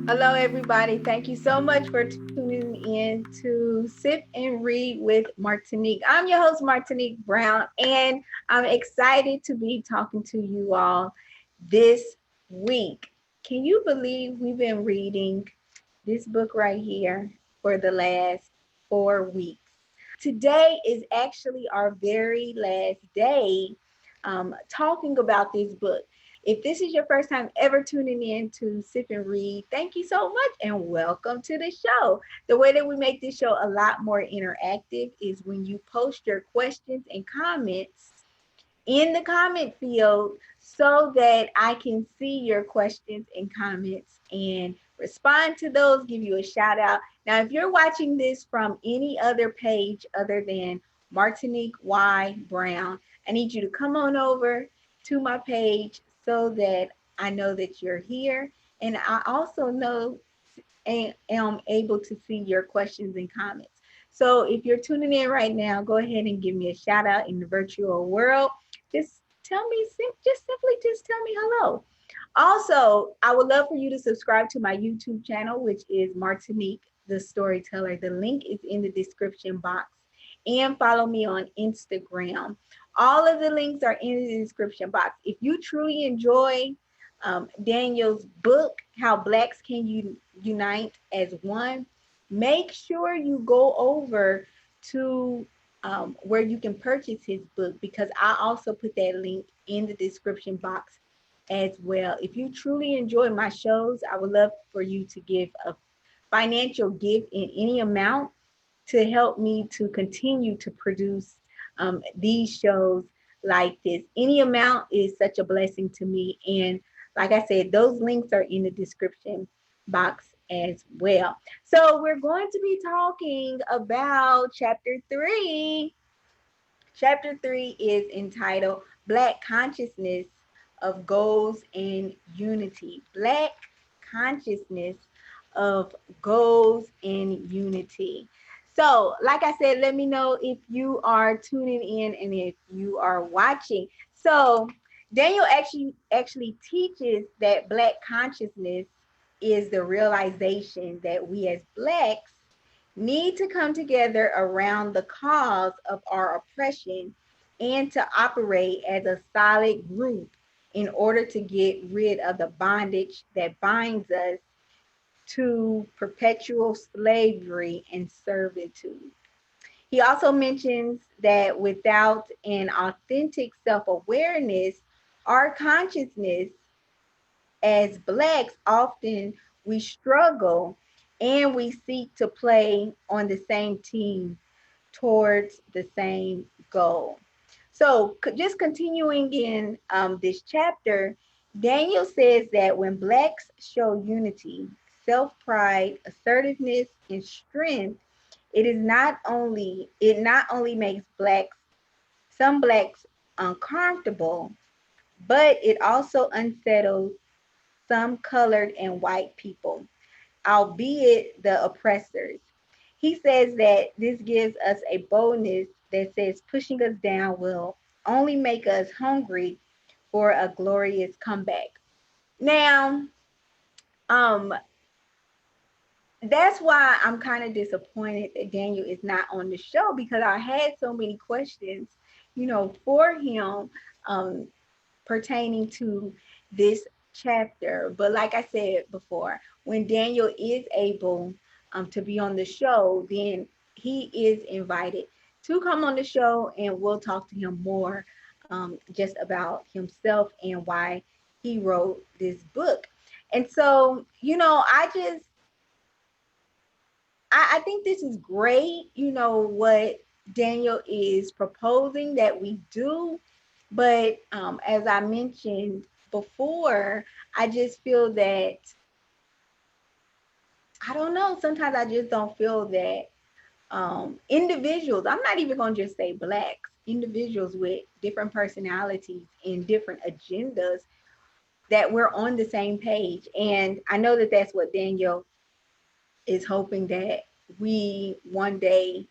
Hello, everybody. Thank you so much for tuning in to Sip and Read with Martinique. I'm your host, Martinique Brown, and I'm excited to be talking to you all this week. Can you believe we've been reading this book right here for the last 4 weeks? Today is actually our very last day talking about this book. If this is your first time ever tuning in to Sip and Read, thank you so much and welcome to the show. The way that we make this show a lot more interactive is when you post your questions and comments in the comment field so that I can see your questions and comments and respond to those, give you a shout out. Now, if you're watching this from any other page other than Martinique Y Brown, I need you to come on over to my page so that I know that you're here. And I also know and am able to see your questions and comments. So if you're tuning in right now, go ahead and give me a shout out in the virtual world. Just tell me, just tell me hello. Also, I would love for you to subscribe to my YouTube channel, which is Martinique the Storyteller. The link is in the description box. And follow me on Instagram. All of the links are in the description box. If you truly enjoy Daniel's book, How Blacks Can Unite as One, make sure you go over to where you can purchase his book because I also put that link in the description box as well. If you truly enjoy my shows, I would love for you to give a financial gift in any amount to help me to continue to produce these shows like this. Any amount is such a blessing to me. And like I said, those links are in the description box as well. So we're going to be talking about chapter 3. Chapter 3 is entitled Black Consciousness of Goals and Unity. Black Consciousness of Goals and Unity. So, like I said, let me know if you are tuning in and if you are watching. So, Daniel actually teaches that Black consciousness is the realization that we as Blacks need to come together around the cause of our oppression and to operate as a solid group in order to get rid of the bondage that binds us to perpetual slavery and servitude. He also mentions that without an authentic self awareness, our consciousness as Blacks, often we struggle and we seek to play on the same team towards the same goal. So, just continuing in this chapter, Daniel says that when Blacks show unity, self pride, assertiveness, and strength, it not only makes some Blacks uncomfortable, but it also unsettles some colored and white people, albeit the oppressors. He says that this gives us a boldness that says pushing us down will only make us hungry for a glorious comeback. Now, um, that's why I'm kind of disappointed that Daniel is not on the show because I had so many questions, for him um, pertaining to this chapter. But like I said before, when Daniel is able to be on the show, then he is invited to come on the show and we'll talk to him more just about himself and why he wrote this book. And so, I think this is great, what Daniel is proposing that we do. But as I mentioned before, I just feel that, I don't know, sometimes I just don't feel that individuals, I'm not even going to just say Blacks, individuals with different personalities and different agendas, that we're on the same page. And I know that that's what Daniel is hoping that we one day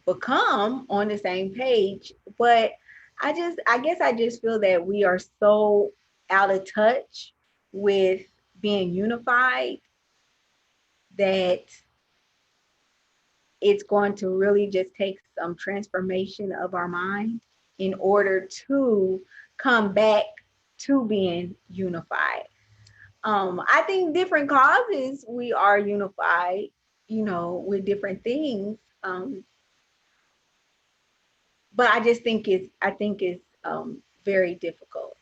become on the same page. But I guess I just feel that we are so out of touch with being unified that it's going to really just take some transformation of our mind in order to come back to being unified. I think different causes we are unified, with different things. But I think it's very difficult.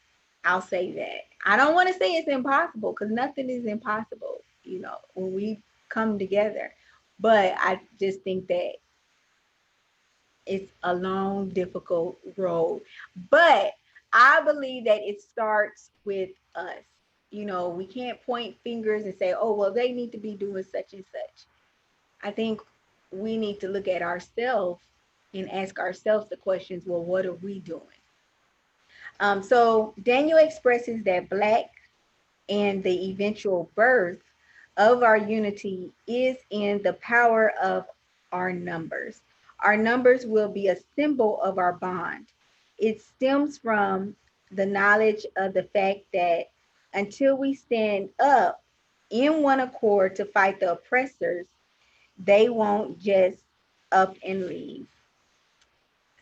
I'll say that. I don't want to say it's impossible because nothing is impossible, when we come together. But I just think that it's a long, difficult road. But I believe that it starts with us. We can't point fingers and say, oh, well, they need to be doing such and such. I think we need to look at ourselves and ask ourselves the questions, well, what are we doing? So Daniel expresses that Black and the eventual birth of our unity is in the power of our numbers. Our numbers will be a symbol of our bond. It stems from the knowledge of the fact that until we stand up in one accord to fight the oppressors, they won't just up and leave.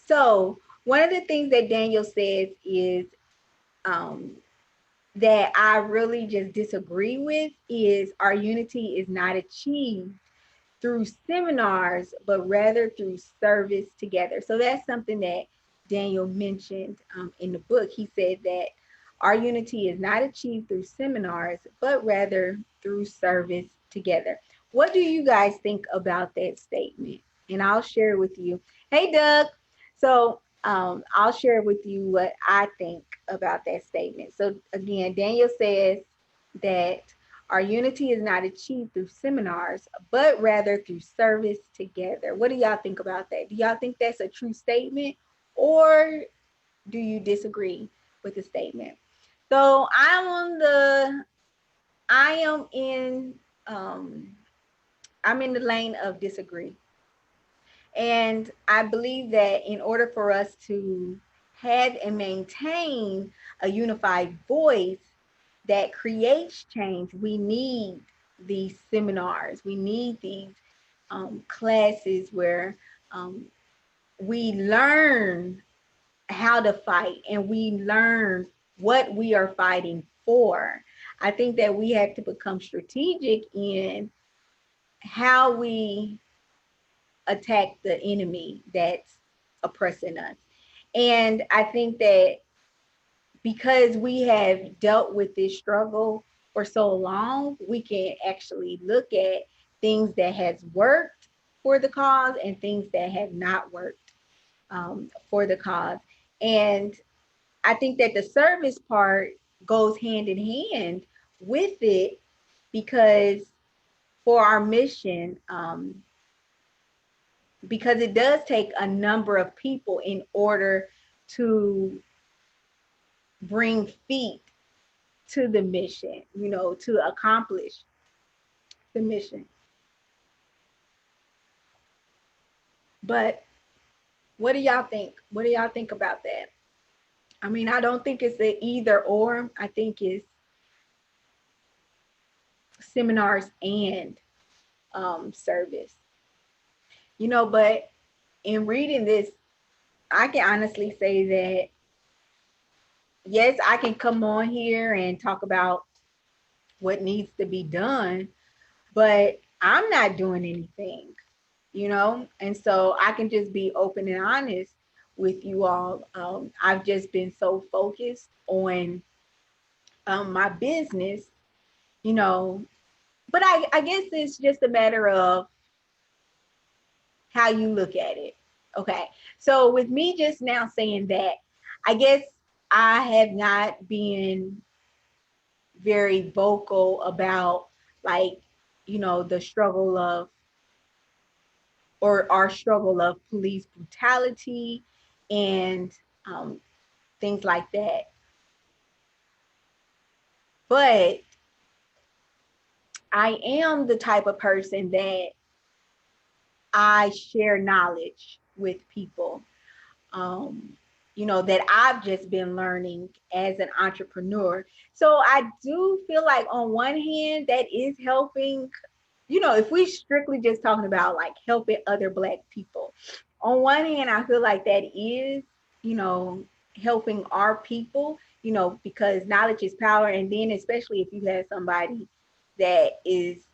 So, one of the things that Daniel says is um, that I really just disagree with is our unity is not achieved through seminars, but rather through service together. So that's something that Daniel mentioned in the book. He said that our unity is not achieved through seminars, but rather through service together. What do you guys think about that statement? And I'll share with you. Hey, Doug. So I'll share with you what I think about that statement. So again, Daniel says that our unity is not achieved through seminars, but rather through service together. What do y'all think about that? Do y'all think that's a true statement, or do you disagree with the statement? So I am in I'm in the lane of disagree. And I believe that in order for us to have and maintain a unified voice that creates change, we need these seminars, we need these classes where um, we learn how to fight and we learn what we are fighting for. I think that we have to become strategic in how we attack the enemy that's oppressing us. And I think that because we have dealt with this struggle for so long, we can actually look at things that has worked for the cause and things that have not worked for the cause. And I think that the service part goes hand in hand with it because for our mission, because it does take a number of people in order to bring feet to the mission, to accomplish the mission. But what do y'all think? What do y'all think about that? I mean, I don't think it's an either or. I think it's seminars and service. But in reading this, I can honestly say that yes, I can come on here and talk about what needs to be done, but I'm not doing anything. And so I can just be open and honest with you all. I've just been so focused on my business, you know, but I guess it's just a matter of how you look at it. Okay. So with me just now saying that, I guess I have not been very vocal about like, the struggle of or our struggle of police brutality and things like that. But I am the type of person that I share knowledge with people, that I've just been learning as an entrepreneur. So I do feel like on one hand, that is helping if we strictly just talking about like helping other Black people, on one hand, I feel like that is, you know, helping our people, because knowledge is power. And then, especially if you have somebody that is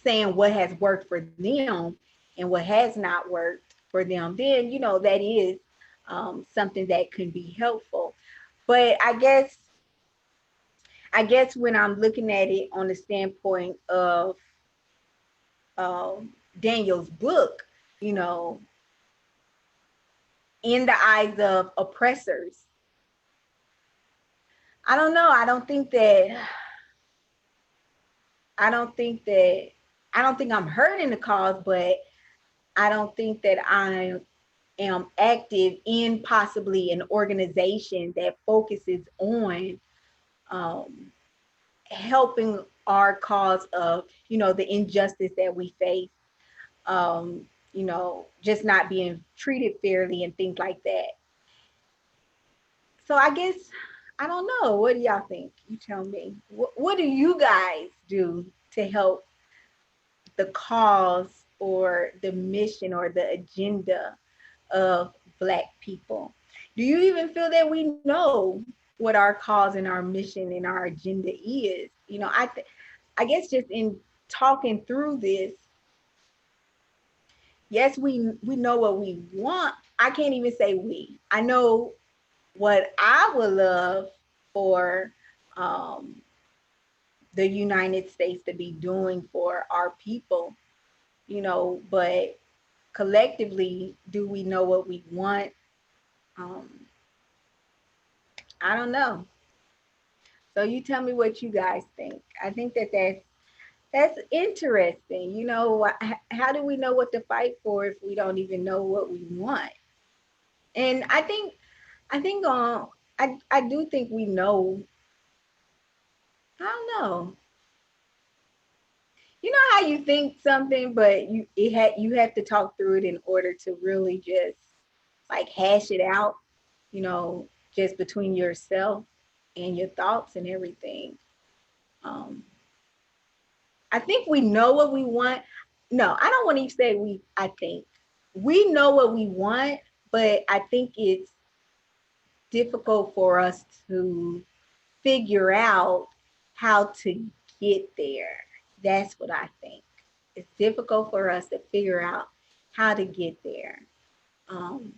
saying what has worked for them and what has not worked for them, then, that is something that can be helpful. But I guess when I'm looking at it on the standpoint of Daniel's book, you know, in the eyes of oppressors, I don't know. I don't think I'm hurting the cause, but I don't think that I am active in possibly an organization that focuses on um, helping our cause of, the injustice that we face, just not being treated fairly and things like that. So I guess I don't know. What do y'all think? You tell me. What do you guys do to help the cause or the mission or the agenda of Black people? Do you even feel that we know what our cause and our mission and our agenda is? I guess just in talking through this, yes, we know what we want. I can't even say we. I know what I would love for um, the United States to be doing for our people, but collectively, do we know what we want? Um, I don't know. So you tell me what you guys think. I think that that's interesting. How do we know what to fight for if we don't even know what we want? And I do think we know. I don't know. You know how you think something, but you have to talk through it in order to really just like hash it out, you know, just between yourself and your thoughts and everything. Um, I think we know what we want. No, I don't want to say we. I think we know what we want, but I think it's difficult for us to figure out how to get there. That's what I think. It's difficult for us to figure out how to get there. Um,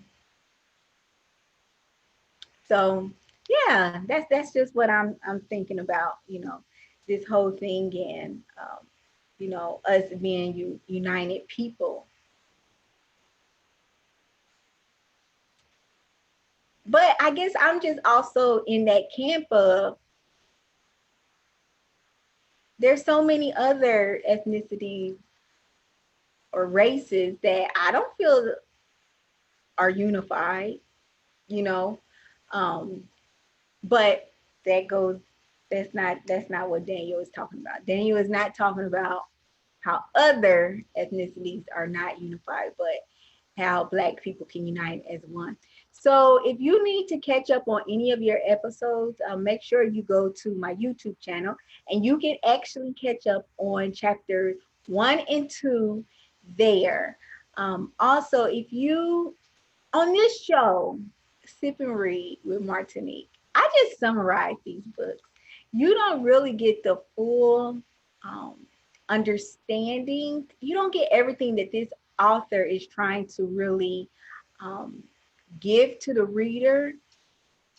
so yeah, that's just what I'm thinking about. This whole thing and us being united people. But I guess I'm just also in that camp of there's so many other ethnicities or races that I don't feel are unified, you know. Um, but that goes that's not what Daniel is talking about. Daniel is not talking about how other ethnicities are not unified, but how Black people can unite as one. So if you need to catch up on any of your episodes, make sure you go to my YouTube channel and you can actually catch up on chapters 1 and 2 there. Also, if you on this show, Sip and Read with Martinique, I just summarize these books. You don't really get the full um, understanding. You don't get everything that this author is trying to really um, give to the reader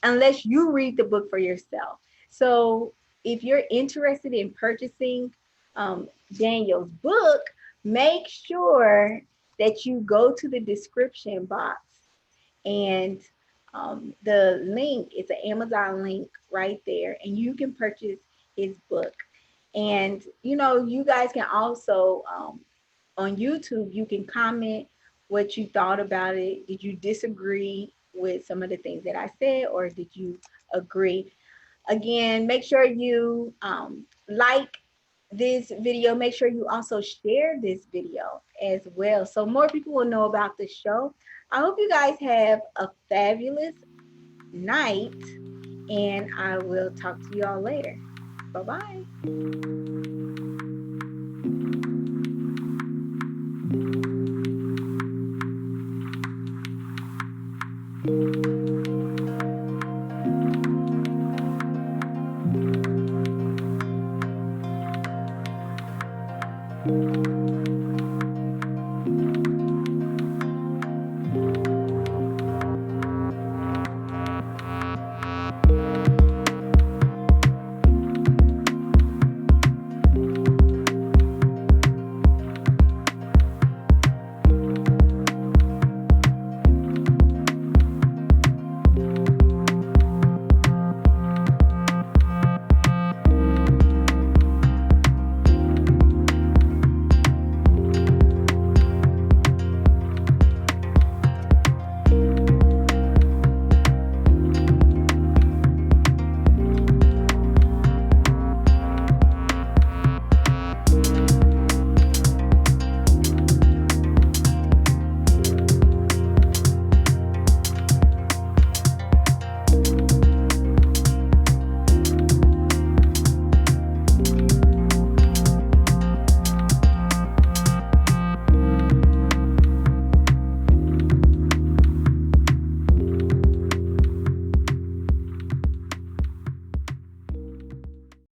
unless you read the book for yourself. So if you're interested in purchasing Daniel's book, make sure that you go to the description box and the link is an Amazon link right there, and you can purchase his book. And you guys can also on YouTube, you can comment what you thought about it. Did you disagree with some of the things that I said, or did you agree? Again, make sure you like this video. Make sure you also share this video as well so more people will know about the show. I hope you guys have a fabulous night, and I will talk to you all later. Bye-bye.